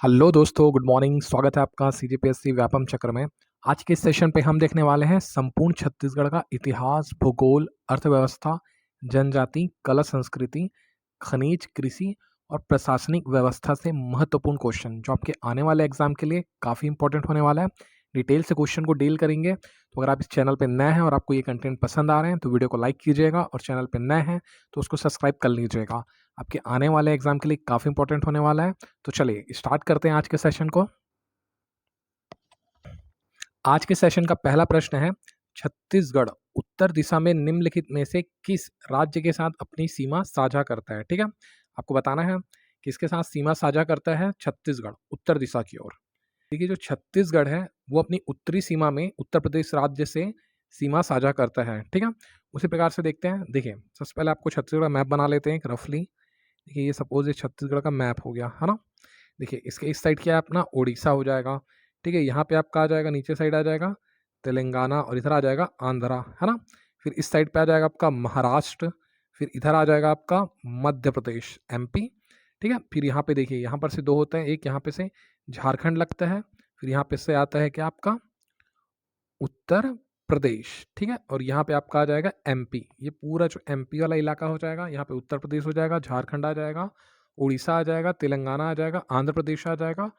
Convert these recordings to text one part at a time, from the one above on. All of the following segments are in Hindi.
हेलो दोस्तों, गुड मॉर्निंग। स्वागत है आपका सीजीपीएससी व्यापम चक्र में। आज के इस सेशन पे हम देखने वाले हैं संपूर्ण छत्तीसगढ़ का इतिहास, भूगोल, अर्थव्यवस्था, जनजाति, कला संस्कृति, खनिज, कृषि और प्रशासनिक व्यवस्था से महत्वपूर्ण क्वेश्चन जो आपके आने वाले एग्जाम के लिए काफ़ी इंपॉर्टेंट होने वाला है। डिटेल से क्वेश्चन को डील करेंगे। तो अगर आप इस चैनल पे नए हैं और आपको ये कंटेंट पसंद आ रहे हैं तो वीडियो को लाइक कीजिएगा, और चैनल पे नए हैं तो उसको सब्सक्राइब कर लीजिएगा। आपके आने वाले एग्जाम के लिए काफ़ी इंपॉर्टेंट होने वाला है। तो चलिए स्टार्ट करते हैं आज के सेशन को। आज के सेशन का पहला प्रश्न है, छत्तीसगढ़ उत्तर दिशा में निम्नलिखित में से किस राज्य के साथ अपनी सीमा साझा करता है। ठीक है, आपको बताना है किसके साथ सीमा साझा करता है छत्तीसगढ़ उत्तर दिशा की ओर। देखिए, जो छत्तीसगढ़ है वो अपनी उत्तरी सीमा में उत्तर प्रदेश राज्य से सीमा साझा करता है। ठीक है, उसी प्रकार से देखते हैं। देखिए, सबसे पहले आपको छत्तीसगढ़ मैप बना लेते हैं एक रफली। देखिए, ये सपोज ये छत्तीसगढ़ का मैप हो गया है ना। देखिए, इसके इस साइड क्या है अपना उड़ीसा हो जाएगा। ठीक है, यहाँ पे आपका आ जाएगा, नीचे साइड आ जाएगा तेलंगाना, और इधर आ जाएगा आंध्रा, है ना। फिर इस साइड पे आ जाएगा आपका महाराष्ट्र, फिर इधर आ जाएगा आपका मध्य प्रदेश एमपी। ठीक है, फिर यहाँ पे देखिए, यहाँ पर से दो होते हैं, एक यहाँ पे से झारखंड लगता है, फिर यहाँ पे से आता है क्या आपका उत्तर प्रदेश। ठीक है, और यहाँ पे आपका आ जाएगा एमपी। ये पूरा जो एमपी वाला इलाका हो जाएगा, यहाँ पे उत्तर प्रदेश हो जाएगा, झारखंड आ जाएगा, उड़ीसा आ जाएगा, तेलंगाना आ जाएगा, आंध्र प्रदेश आ जाएगा,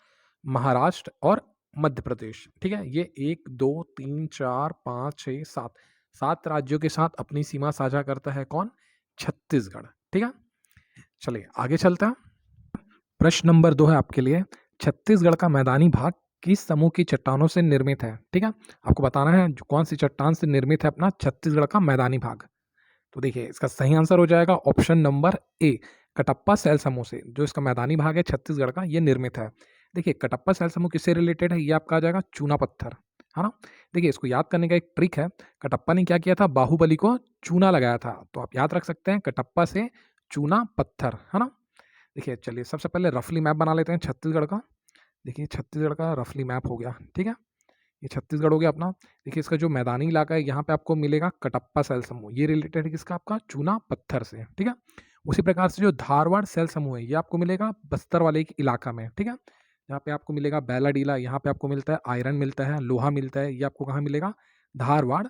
महाराष्ट्र और मध्य प्रदेश। ठीक है, ये 1 2 3 4 5 6 7 7 राज्यों के साथ अपनी सीमा साझा करता है कौन? छत्तीसगढ़। ठीक है, चलिए आगे चलते हैं। प्रश्न नंबर 2 है आपके लिए, छत्तीसगढ़ का मैदानी भाग किस समूह की चट्टानों से निर्मित है। ठीक है, आपको बताना है जो कौन सी चट्टान से निर्मित है अपना छत्तीसगढ़ का मैदानी भाग। तो देखिए, इसका सही आंसर हो जाएगा ऑप्शन नंबर ए, कटप्पा सैल समूह से। जो इसका मैदानी भाग है छत्तीसगढ़ का, ये निर्मित है। देखिए, कटप्पा सैल समूह किससे रिलेटेड है, ये आपका आ जाएगा चूना पत्थर, है ना। देखिए, इसको याद करने का एक ट्रिक है। कटप्पा ने क्या किया था, बाहुबली को चूना लगाया था, तो आप याद रख सकते हैं कटप्पा से चूना पत्थर, है ना। देखिए, चलिए सबसे पहले रफली मैप बना लेते हैं छत्तीसगढ़ का। देखिए, छत्तीसगढ़ का रफली मैप हो गया। ठीक है, ये छत्तीसगढ़ हो गया अपना। देखिए, इसका जो मैदानी इलाका है यहाँ पे आपको मिलेगा कटप्पा सैल समूह, ये रिलेटेड है किसका, आपका चूना पत्थर से। ठीक है, उसी प्रकार से जो धारवाड़ सैल समूह है ये आपको मिलेगा बस्तर वाले एक इलाका में। ठीक है, यहाँ पे आपको मिलेगा बैलाडीला, यहाँ पे आपको मिलता है आयरन, मिलता है लोहा, मिलता है। ये आपको कहाँ मिलेगा, धारवाड़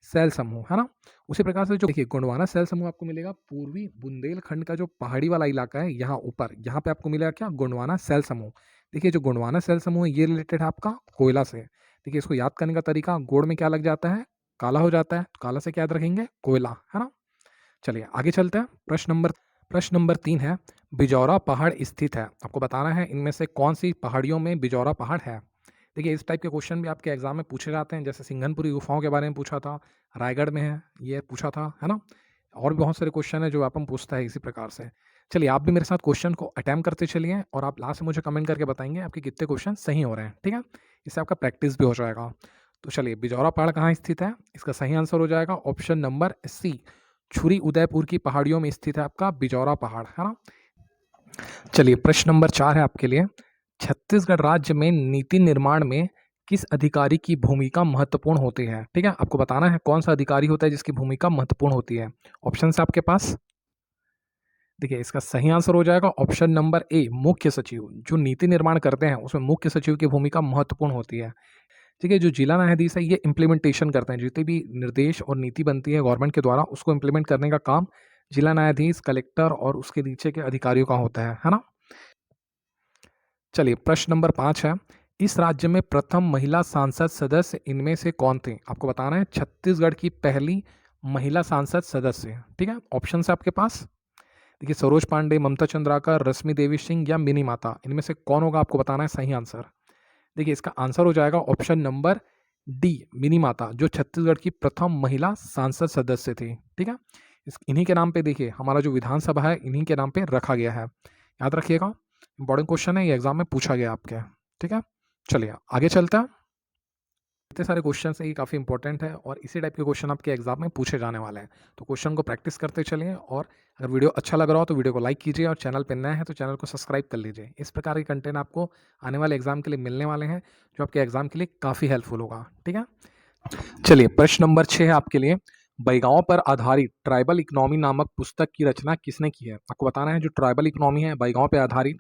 सैल समूह, है ना। उसी प्रकार से जो देखिए गोंडवाना सैल समूह आपको मिलेगा पूर्वी बुंदेलखंड का जो पहाड़ी वाला इलाका है यहाँ ऊपर, यहाँ पे आपको मिलेगा क्या, गोंडवाना सैल समूह। देखिए, जो गोंडवाना सैल समूह है ये रिलेटेड है आपका कोयला से। देखिए, इसको याद करने का तरीका, गोड़ में क्या लग जाता है, काला हो जाता है, तो काला से क्या याद रखेंगे, कोयला, है ना। चलिए आगे चलते हैं। प्रश्न नंबर 3 है, बिजौरा पहाड़ स्थित है। आपको बताना है इनमें से कौन सी पहाड़ियों में बिजौरा पहाड़ है। देखिए, इस टाइप के क्वेश्चन भी आपके एग्जाम में पूछे जाते हैं, जैसे सिंघनपुरी गुफाओं के बारे में पूछा था, रायगढ़ में है ये पूछा था, है ना। और भी बहुत सारे क्वेश्चन है जो आप हम पूछता है इसी प्रकार से। चलिए, आप भी मेरे साथ क्वेश्चन को अटेम्प्ट करते चलिए, और आप लास्ट में मुझे कमेंट करके बताएंगे आपके कितने क्वेश्चन सही हो रहे हैं। ठीक है, इससे आपका प्रैक्टिस भी हो जाएगा। तो चलिए, बिजौरा पहाड़ कहाँ स्थित है, इसका सही आंसर हो जाएगा ऑप्शन नंबर सी, छुरी उदयपुर की पहाड़ियों में स्थित है आपका बिजौरा पहाड़, है ना। चलिए, प्रश्न नंबर 4 है आपके लिए, छत्तीसगढ़ राज्य में नीति निर्माण में किस अधिकारी की भूमिका महत्वपूर्ण होती है। ठीक है, आपको बताना है कौन सा अधिकारी होता है जिसकी भूमिका महत्वपूर्ण होती है। ऑप्शन है आपके पास। देखिए, इसका सही आंसर हो जाएगा ऑप्शन नंबर ए, मुख्य सचिव। जो नीति निर्माण करते हैं उसमें मुख्य सचिव की भूमिका महत्वपूर्ण होती है। ठीक है, जो जिला न्यायाधीश है ये इम्प्लीमेंटेशन करते हैं, जितने भी निर्देश और नीति बनती है गवर्नमेंट के द्वारा उसको इम्प्लीमेंट करने का काम जिला न्यायाधीश, कलेक्टर और उसके नीचे के अधिकारियों का होता है ना। चलिए, प्रश्न नंबर 5 है, इस राज्य में प्रथम महिला सांसद सदस्य इनमें से कौन थे। आपको बताना है छत्तीसगढ़ की पहली महिला सांसद सदस्य। ठीक है, ऑप्शन है आपके पास। देखिए, सरोज पांडे, ममता चंद्राकर, रश्मि देवी सिंह या मिनी माता, इनमें से कौन होगा, आपको बताना है सही आंसर। देखिए, इसका आंसर हो जाएगा ऑप्शन नंबर डी, मिनी माता, जो छत्तीसगढ़ की प्रथम महिला सांसद सदस्य थी। ठीक है, इन्हीं के नाम पे देखिए हमारा जो विधानसभा है इन्हीं के नाम पे रखा गया है, याद रखिएगा। इंपॉर्टेंट क्वेश्चन है, ये एग्जाम में पूछा गया आपके। ठीक है, चलिए आगे चलते हैं। इतने सारे क्वेश्चन है, ये काफ़ी इंपॉर्टेंट है और इसी टाइप के क्वेश्चन आपके एग्जाम में पूछे जाने वाले हैं। तो क्वेश्चन को प्रैक्टिस करते चलिए, और अगर वीडियो अच्छा लग रहा हो तो वीडियो को लाइक कीजिए, और चैनल पर नए हैं तो चैनल को सब्सक्राइब कर लीजिए। इस प्रकार के कंटेंट आपको आने वाले एग्जाम के लिए मिलने वाले हैं, जो आपके एग्जाम के लिए काफ़ी हेल्पफुल होगा। ठीक है, चलिए प्रश्न नंबर 6 है आपके लिए, बैगांव पर आधारित ट्राइबल इकोनॉमी नामक पुस्तक की रचना किसने की है। आपको बताना है जो ट्राइबल इकोनॉमी है बैगांव पर आधारित,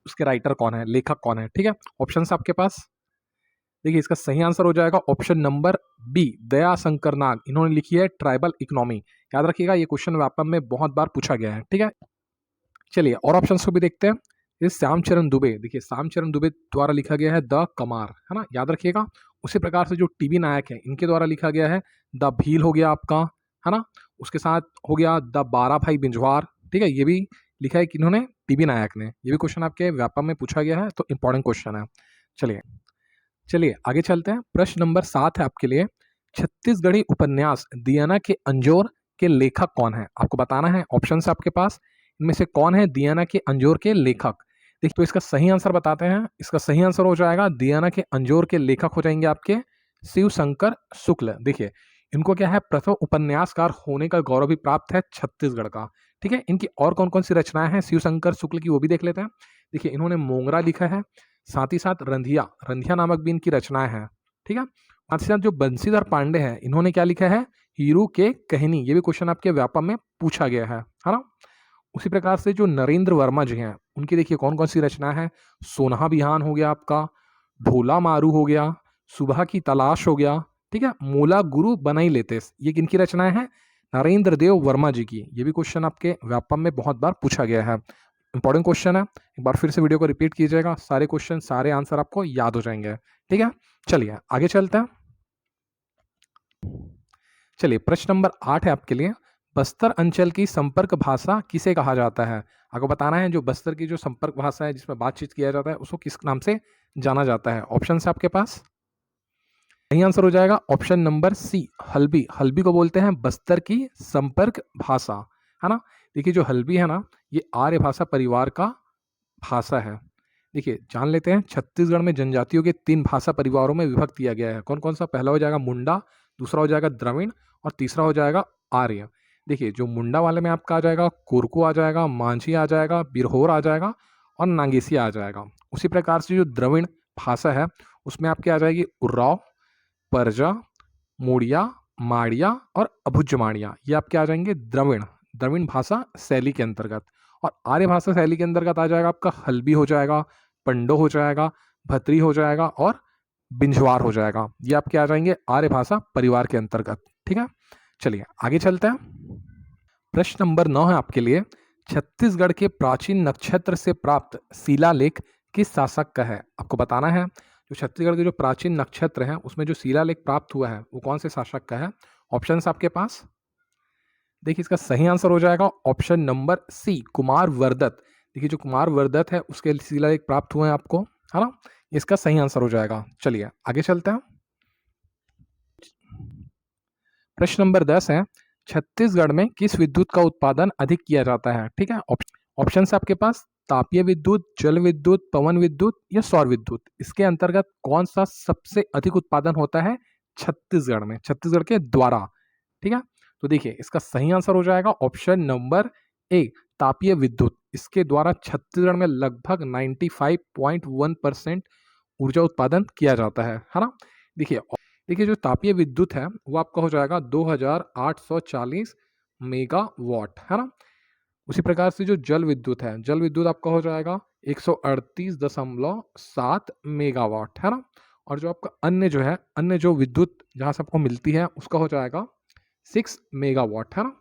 उसके राइटर कौन है, लेखक कौन है, ठीक है। ऑप्शन आपके पास, देखिए इसका सही आंसर हो जाएगा option number B, Daya Shankar नाग। इन्होंने लिखी है ट्राइबल इकोनॉमी। याद रखिएगा ये क्वेश्चन व्यापम में बहुत बार पूछा गया है, ठीक है। चलिए और ऑप्शंस को भी देखते हैं। ये श्यामचरण दुबे, देखिए श्यामचरण दुबे द्वारा लिखा गया है द कमार, है ना, याद रखिएगा। उसी प्रकार से जो टीबी नायक है इनके द्वारा लिखा गया है द भील हो गया आपका, है ना। उसके साथ हो गया द बारह भाई बिंजवार, ठीक है, ये भी लिखा है कि इन्होंने टीबी नायक ने। ये भी क्वेश्चन आपके व्यापम में पूछा गया है, तो इंपॉर्टेंट क्वेश्चन है। चलिए चलिए आगे चलते हैं। प्रश्न नंबर 7 है आपके लिए, छत्तीसगढ़ी उपन्यास दियाना के अंजोर के लेखक कौन है, आपको बताना है। ऑप्शन है आपके पास, इनमें से कौन है दियाना के अंजोर के लेखक। देखिए तो इसका सही आंसर बताते हैं। इसका सही आंसर हो जाएगा दियाना के अंजोर के लेखक हो जाएंगे आपके शिव शंकर शुक्ल। देखिए इनको क्या है, प्रथम उपन्यासकार होने का गौरव भी प्राप्त है छत्तीसगढ़ का, ठीक है। इनकी और कौन कौन सी रचनाएं हैं शिव शंकर शुक्ल की, वो भी देख लेते हैं। देखिए इन्होंने मोंगरा लिखा है, साथ ही साथ रंधिया, रंधिया नामक भी इनकी रचनाएं हैं, ठीक है। साथ ही साथ जो बंसीधर पांडे हैं इन्होंने क्या लिखा है, हीरू के कहनी। ये भी क्वेश्चन आपके व्यापम में पूछा गया है ना। उसी प्रकार से जो नरेंद्र वर्मा जी हैं उनकी देखिए कौन कौन सी रचना है, सोनहा बिहान हो गया आपका, ढोला मारू हो गया, सुबह की तलाश हो गया, ठीक है, मोला गुरु बनाई लेते, ये किनकी रचनाएं हैं, नरेंद्र देव वर्मा जी की। ये भी क्वेश्चन आपके व्यापम में बहुत बार पूछा गया है, इंपॉर्टेंट क्वेश्चन है। एक बार फिर से वीडियो को रिपीट कीजिएगा, सारे क्वेश्चन सारे आंसर आपको याद हो जाएंगे, ठीक है। चलिए आगे चलते हैं। चलिए प्रश्न नंबर 8 है आपके लिए, बस्तर अंचल की संपर्क भाषा किसे कहा जाता है। आपको बताना है जो बस्तर की जो संपर्क भाषा है जिसमें बातचीत किया जाता है उसको किस नाम से जाना जाता है। ऑप्शन है आपके पास, सही आंसर हो जाएगा option number C, Halbi. Halbi को बोलते हैं बस्तर की संपर्क भाषा, है ना। देखिए जो हल्बी है ना ये आर्य भाषा परिवार का भाषा है। देखिए जान लेते हैं, छत्तीसगढ़ में जनजातियों के 3 भाषा परिवारों में विभक्त किया गया है। कौन कौन सा, पहला हो जाएगा मुंडा, दूसरा हो जाएगा द्रविड़ और तीसरा हो जाएगा आर्य। देखिए जो मुंडा वाले में आपका आ जाएगा कोरकू आ जाएगा, मांझी आ जाएगा, बिरहोर आ जाएगा और नांगेसिया आ जाएगा। उसी प्रकार से जो द्रविड़ भाषा है उसमें आपके आ जाएगी उर्राव, परजा, मोड़िया, माड़िया और अभुजमाड़िया। ये आपके आ जाएंगे द्रविड़, द्रविड़ भाषा शैली के अंतर्गत। और आर्य भाषा शैली के अंतर्गत आ जाएगा आपका हल्बी हो जाएगा, पंडो हो जाएगा, भत्री हो जाएगा और बिंझवार हो जाएगा। ये आपके आ जाएंगे आर्य भाषा परिवार के अंतर्गत, ठीक है। चलिए आगे चलते हैं। प्रश्न नंबर 9 है आपके लिए, छत्तीसगढ़ के प्राचीन नक्षत्र से प्राप्त शिलालेख किस शासक का है। आपको बताना है जो छत्तीसगढ़ के जो प्राचीन नक्षत्र हैं उसमें जो शिलालेख प्राप्त हुआ है वो कौन से शासक का है। ऑप्शन आपके पास, देखिए इसका सही आंसर हो जाएगा ऑप्शन नंबर सी, कुमार वर्दत। देखिए जो कुमार वर्दत है उसके शिलालेख प्राप्त हुए हैं आपको, है ना, इसका सही आंसर हो जाएगा। चलिए आगे चलते हैं। प्रश्न नंबर 10 है, छत्तीसगढ़ में किस विद्युत का उत्पादन अधिक किया जाता है, ठीक है। ऑप्शन है आपके पास, तापीय विद्युत, जल विद्युत, पवन विद्युत या सौर विद्युत। इसके अंतर्गत कौन सा सबसे अधिक उत्पादन होता है छत्तीसगढ़ में, छत्तीसगढ़ के द्वारा, ठीक है। तो देखिए इसका सही आंसर हो जाएगा ऑप्शन नंबर ए, तापीय विद्युत। इसके द्वारा छत्तीसगढ़ में लगभग 95.1% ऊर्जा उत्पादन किया जाता है ना। देखिए जो तापीय विद्युत है वो आपका हो जाएगा 2840 मेगावाट, है ना। उसी प्रकार से जो जल विद्युत है, जल विद्युत आपका हो जाएगा 138.7 मेगावाट, है ना। और जो आपका अन्य जो विद्युत जहाँ से आपको मिलती है उसका हो जाएगा 6 मेगावाट, है ना।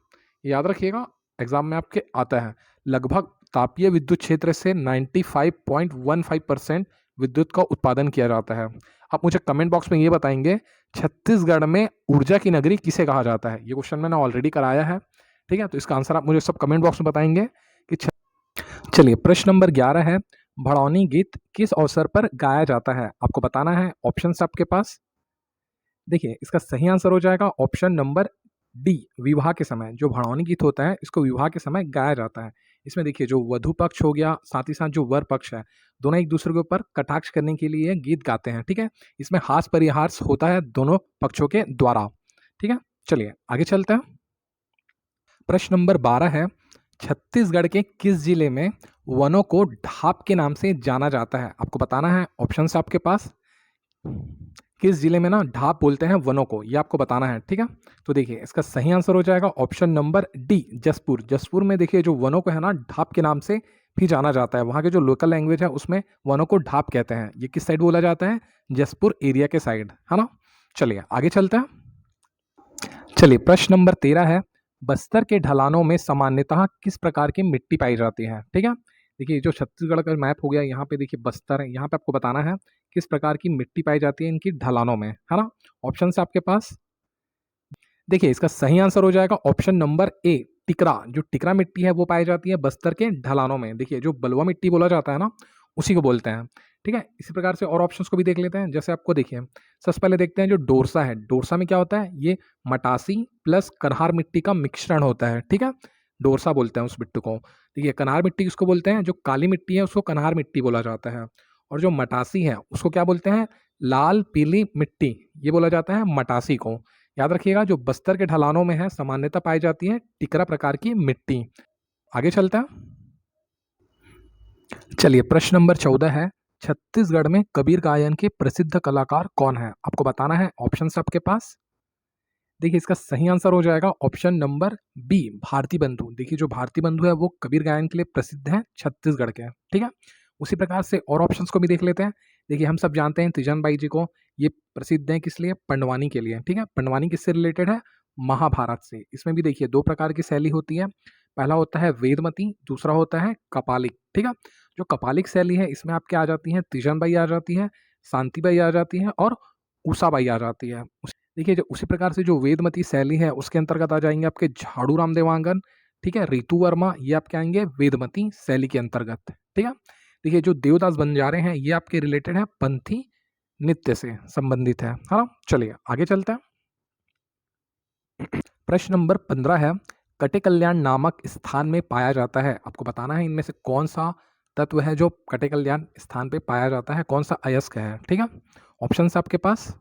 याद रखिएगा एग्जाम में आपके आता है। लगभग तापीय विद्युत क्षेत्र से 95.15% विद्युत का उत्पादन किया जाता है। आप मुझे कमेंट बॉक्स में ये बताएंगे छत्तीसगढ़ में ऊर्जा की नगरी किसे कहा जाता है। ये क्वेश्चन मैंने ऑलरेडी कराया है, ठीक है। तो इसका आंसर आप मुझे सब कमेंट बॉक्स में बताएंगे कि चलिए प्रश्न नंबर 11 है, भड़ौनी गीत किस अवसर पर गाया जाता है। आपको बताना है। ऑप्शन आपके पास, देखिए इसका सही आंसर हो जाएगा ऑप्शन नंबर डी, विवाह के समय। जो भड़ौनी गीत होता है इसको विवाह के समय गाया जाता है। इसमें देखिए जो वधु पक्ष हो गया, साथ ही साथ जो वर पक्ष है, दोनों एक दूसरे के ऊपर कटाक्ष करने के लिए गीत गाते हैं, ठीक है। इसमें हास परिहास होता है दोनों पक्षों के द्वारा, ठीक है। चलिए आगे चलते हैं। प्रश्न नंबर 12 है, छत्तीसगढ़ के किस जिले में वनों को ढाप के नाम से जाना जाता है। आपको बताना है। ऑप्शन आपके पास, किस जिले में ना ढाप बोलते हैं वनों को, ये आपको बताना है, ठीक है। तो देखिए इसका सही आंसर हो जाएगा option number D, Jashpur. Jashpur में देखिए जो वनों को है ना ढाप के नाम से भी जाना जाता है। वहाँ के जो लोकल लैंग्वेज है उसमें वनों को ढाप कहते हैं। ये किस साइड बोला जाता है? जसपुर एरिया के साइड, है ना। चलिए आगे चलते हैं। चलिए प्रश्न नंबर 13 है, बस्तर के ढलानों में सामान्यतः किस प्रकार की मिट्टी पाई जाती है? ठीक है, देखिए जो छत्तीसगढ़ का मैप हो गया, यहाँ पे देखिए बस्तर है, यहाँ पे आपको बताना है किस प्रकार की मिट्टी पाई जाती है इनकी ढलानों में, है ना। ऑप्शन है आपके पास। देखिए इसका सही आंसर हो जाएगा ऑप्शन नंबर ए, टिकरा। जो टिकरा मिट्टी है वो पाई जाती है बस्तर के ढलानों में। देखिए जो बलुआ मिट्टी बोला जाता है ना, उसी को बोलते हैं। ठीक है, इसी प्रकार से और ऑप्शंस को भी देख लेते हैं। जैसे आपको देखिए सबसे पहले देखते हैं जो डोरसा है। डोरसा में क्या होता है? ये मटासी प्लस कन्हार मिट्टी का मिश्रण होता है। ठीक है, डोरसा बोलते हैं उस मिट्टी को। देखिए कन्हार मिट्टी किसको बोलते हैं? जो काली मिट्टी है उसको कन्हार मिट्टी बोला जाता है। और जो मटासी है उसको क्या बोलते हैं? लाल पीली मिट्टी, ये बोला जाता है मटासी को। याद रखिएगा जो बस्तर के ढलानों में है सामान्यतः पाई जाती है टिकरा प्रकार की मिट्टी। आगे चलते हैं। चलिए प्रश्न नंबर 14 है, छत्तीसगढ़ में कबीर गायन के प्रसिद्ध कलाकार कौन है? आपको बताना है। ऑप्शन आपके पास। देखिए इसका सही आंसर हो जाएगा ऑप्शन नंबर बी, भारती बंधु। देखिए जो भारती बंधु है वो कबीर गायन के लिए प्रसिद्ध है छत्तीसगढ़ के। ठीक है, उसी प्रकार से और ऑप्शंस को भी देख लेते हैं। देखिए हम सब जानते हैं तीजन बाई जी को, ये प्रसिद्ध है किस लिए? पंडवानी के लिए। ठीक है, पंडवानी किससे रिलेटेड है? महाभारत से। इसमें भी देखिए दो प्रकार की शैली होती है। पहला होता है वेदमती, दूसरा होता है कपालिक। ठीक है, जो कपालिक शैली है इसमें आपके आ जाती हैं तीजन बाई आ जाती है, शांति बाई आ जाती है और उषाबाई आ जाती है। देखिए जो उसी प्रकार से जो वेदमती शैली है उसके अंतर्गत आ जाएंगे आपके झाड़ू राम देवांगन, ठीक है, रितु वर्मा, ये आपके आएंगे वेदमती शैली के अंतर्गत। ठीक है, देखिए जो देवदास बंजारे हैं ये आपके रिलेटेड है पंथी नृत्य से संबंधित है ना। चलिए आगे चलते हैं। प्रश्न नंबर 15 है, कटे कल्याण नामक स्थान में पाया जाता है। आपको बताना है इनमें से कौन सा तत्व है जो कटे कल्याण स्थान पे पाया जाता है, कौन सा अयस्क है। ठीक है, ऑप्शन आपके पास।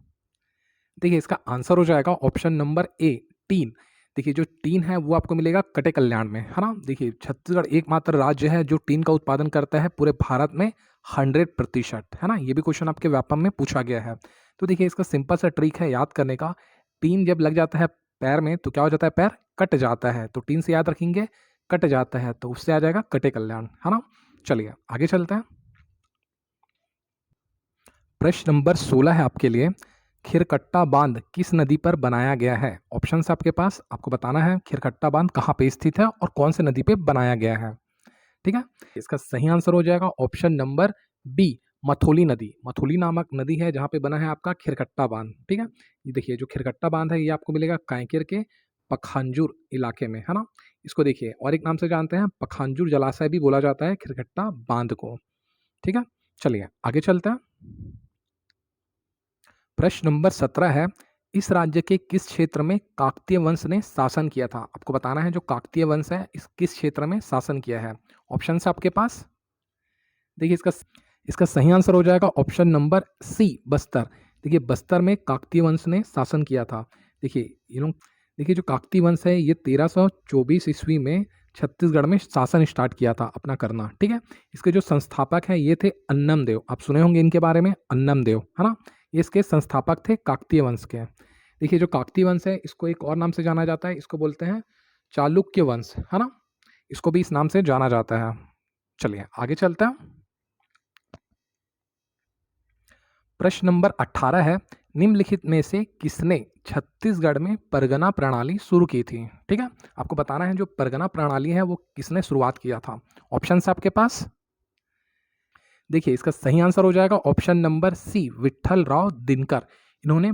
देखिए इसका आंसर हो जाएगा ऑप्शन नंबर ए, टीन। देखिए जो टीन है वो आपको मिलेगा कटे कल्याण में, है ना। देखिए छत्तीसगढ़ एकमात्र राज्य है जो टीन का उत्पादन करता है पूरे भारत में 100%, है ना। ये भी क्वेश्चन आपके व्यापम में पूछा गया है। तो देखिए इसका सिंपल सा ट्रिक है याद करने का। टीन जब लग जाता है पैर में तो क्या हो जाता है? पैर कट जाता है। तो टीन से याद रखेंगे कट जाता है, तो उससे आ जाएगा कटे कल्याण, है ना। चलिए आगे चलते हैं। प्रश्न नंबर 16 है आपके लिए, खिरकट्टा बांध किस नदी पर बनाया गया है? ऑप्शन आपके पास। आपको बताना है खिरकट्टा बांध कहाँ पे स्थित है और कौन से नदी पे बनाया गया है। ठीक है, इसका सही आंसर हो जाएगा ऑप्शन नंबर बी, मथोली नदी। मथोली नामक नदी है जहाँ पे बना है आपका खिरकट्टा बांध। ठीक है, ये देखिए जो खिरकट्टा बांध है ये आपको मिलेगा कांकेर के पखांजूर इलाके में, है ना। इसको देखिए और एक नाम से जानते हैं पखांजूर जलाशय भी बोला जाता है खिरकट्टा बांध को। ठीक है, चलिए आगे चलते हैं। प्रश्न नंबर 17 है, इस राज्य के किस क्षेत्र में काकतीय वंश ने शासन किया था? आपको बताना है जो काकतीय वंश है इस किस क्षेत्र में शासन किया है। ऑप्शन है आपके पास। देखिए इसका सही आंसर हो जाएगा ऑप्शन नंबर सी, बस्तर। देखिए बस्तर में काकतीय वंश ने शासन किया था। देखिए ये लोग, देखिए जो काकतीय वंश है ये 1324 ईस्वी में छत्तीसगढ़ में शासन स्टार्ट किया था अपना करना। ठीक है, इसके जो संस्थापक हैं ये थे अन्नम देव। आप सुने होंगे इनके बारे में, अन्नम देव, है ना। ये इसके संस्थापक थे काकतीय वंश के। देखिए जो काकतीय वंश है इसको एक और नाम से जाना जाता है, इसको बोलते हैं चालुक्य वंश, है ना। इसको भी इस नाम से जाना जाता है। चलिए आगे चलते हैं। प्रश्न नंबर 18 है, निम्नलिखित में से किसने छत्तीसगढ़ में परगना प्रणाली शुरू की थी? ठीक है, आपको बताना है जो परगना प्रणाली है वो किसने शुरुआत किया था। ऑप्शन है आपके पास। देखिए इसका सही आंसर हो जाएगा option number C, Vitthal Rao Dinkar. इन्होंने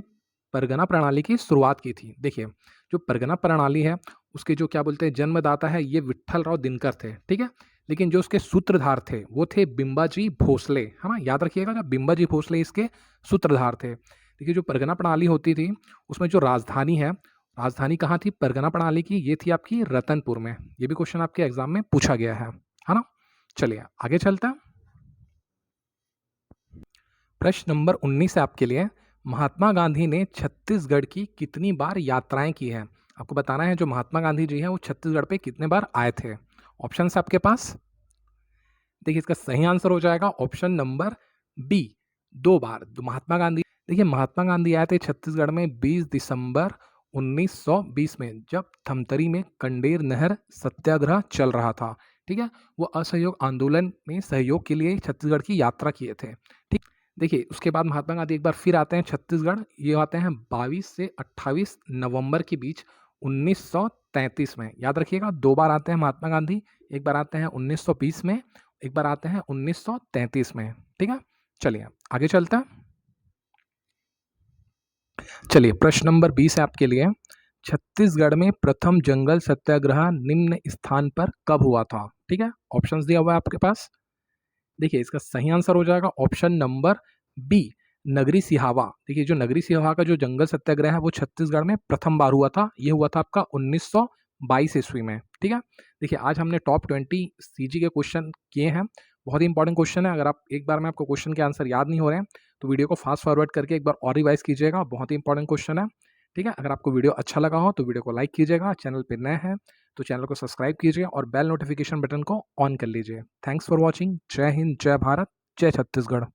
परगना प्रणाली की शुरुआत की थी। देखिए जो परगना प्रणाली है उसके जो क्या बोलते हैं जन्मदाता है ये विट्ठल राव दिनकर थे। ठीक है, लेकिन जो उसके सूत्रधार थे वो थे बिंबाजी भोसले, है ना। याद रखिएगा जो बिंबाजी भोसले इसके सूत्रधार थे। देखिए जो परगना प्रणाली होती थी उसमें जो राजधानी है, राजधानी कहाँ थी परगना प्रणाली की? ये थी आपकी रतनपुर में। ये भी क्वेश्चन आपके एग्जाम में पूछा गया है ना। चलिए आगे चलते हैं। प्रश्न नंबर 19 है आपके लिए, महात्मा गांधी ने छत्तीसगढ़ की कितनी बार यात्राएं की हैं? आपको बताना है जो महात्मा गांधी जी हैं वो छत्तीसगढ़ पे कितने बार आए थे। ऑप्शन है आपके पास। देखिए इसका सही आंसर हो जाएगा ऑप्शन नंबर बी, 2 बार। महात्मा गांधी, देखिए महात्मा गांधी आए थे छत्तीसगढ़ में 20 दिसंबर 1920 में, जब थमतरी में कंडेर नहर सत्याग्रह चल रहा था। ठीक है, वो असहयोग आंदोलन में सहयोग के लिए छत्तीसगढ़ की यात्रा किए थे। ठीक, देखिए उसके बाद महात्मा गांधी एक बार फिर आते हैं छत्तीसगढ़। ये आते हैं 22 से 28 नवंबर के बीच 1933 में। याद रखिएगा, 2 बार आते हैं महात्मा गांधी, एक बार आते हैं 1920 में, एक बार आते हैं 1933 में। ठीक है, चलिए आगे चलते हैं। चलिए प्रश्न नंबर 20 है आपके लिए। छत्तीसगढ़ में प्रथम जंगल सत्याग्रह निम्न स्थान पर कब हुआ था? ठीक है, ऑप्शंस दिया हुआ है आपके पास। देखिए इसका सही आंसर हो जाएगा ऑप्शन नंबर बी, नगरी सिहावा। देखिए जो नगरी सिहावा का जो जंगल सत्याग्रह है वो छत्तीसगढ़ में प्रथम बार हुआ था। ये हुआ था आपका 1922 ईस्वी में। ठीक है, देखिए आज हमने टॉप 20 सीजी के क्वेश्चन किए हैं। बहुत ही इंपॉर्टेंट क्वेश्चन है। अगर आप एक बार में आपको क्वेश्चन के आंसर याद नहीं हो रहे हैं तो वीडियो को फास्ट फॉरवर्ड करके एक बार और रिवाइज कीजिएगा। बहुत ही इंपॉर्टेंट क्वेश्चन है। ठीक है, अगर आपको वीडियो अच्छा लगा हो तो वीडियो को लाइक कीजिएगा। चैनल पर नए हैं तो चैनल को सब्सक्राइब कीजिए और बेल नोटिफिकेशन बटन को ऑन कर लीजिए। Thanks for watching. जय हिंद, जय भारत, जय छत्तीसगढ़।